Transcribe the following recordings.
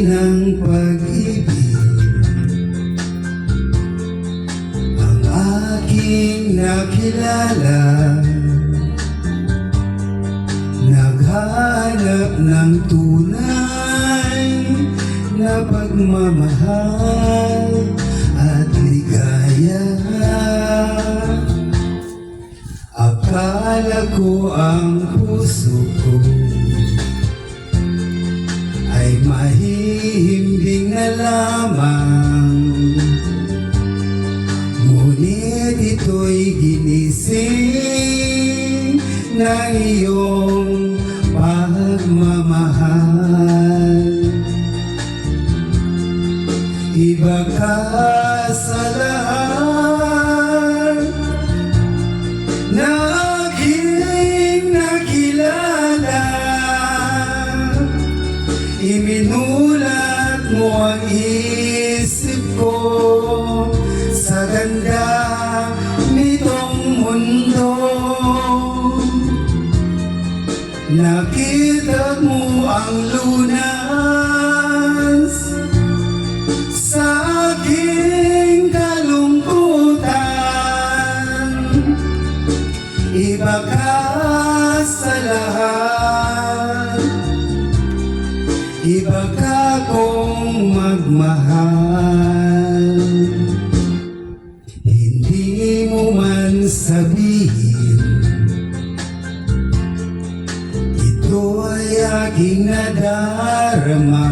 ng pag-ibig ang aking nakilala. Naghanap ng tunay na pagmamahal at ligaya. Akala ko ang puso ko ay mahihimbing na lamang, ngunit ito'y ginising ng iyong pagmamahal. Iba ka sa lahat na aking nakilala. Iminulat mo ang isip ko sa ganda nitong mundo. Nakita mo ang lunas sa aking kalungkutan. Iba ka sa lahat, iba ka kong magmahal. Hindi mo man sabihin, ito ay aking nadarama.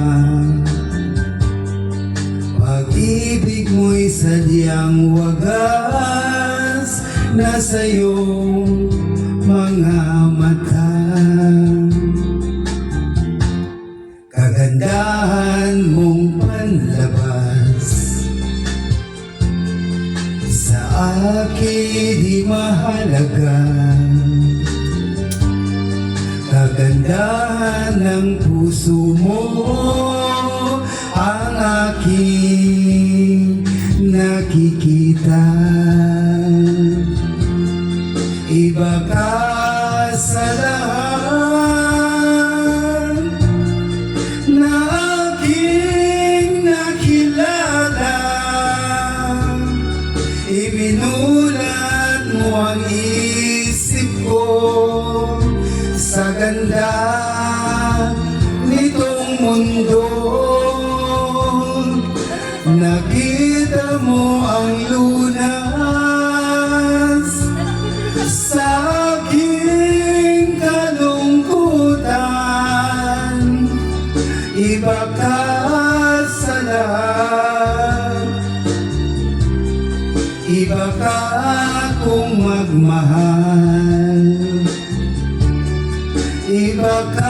Pag-ibig mo'y sadyang wagas na sa iyong mga mata. Kagandahan mong panlabas sa akin di mahalaga. Kagandahan ng puso mo ang aking nakikita. Iba ka sa lahat na aking nakilala. Iminulat mo ang isip ko sa ganda nitong mundo. Nakita mo ang lunas sa aking kalungkutan. Iba ka sa lahat, iba ka kong magmahal. Iba ka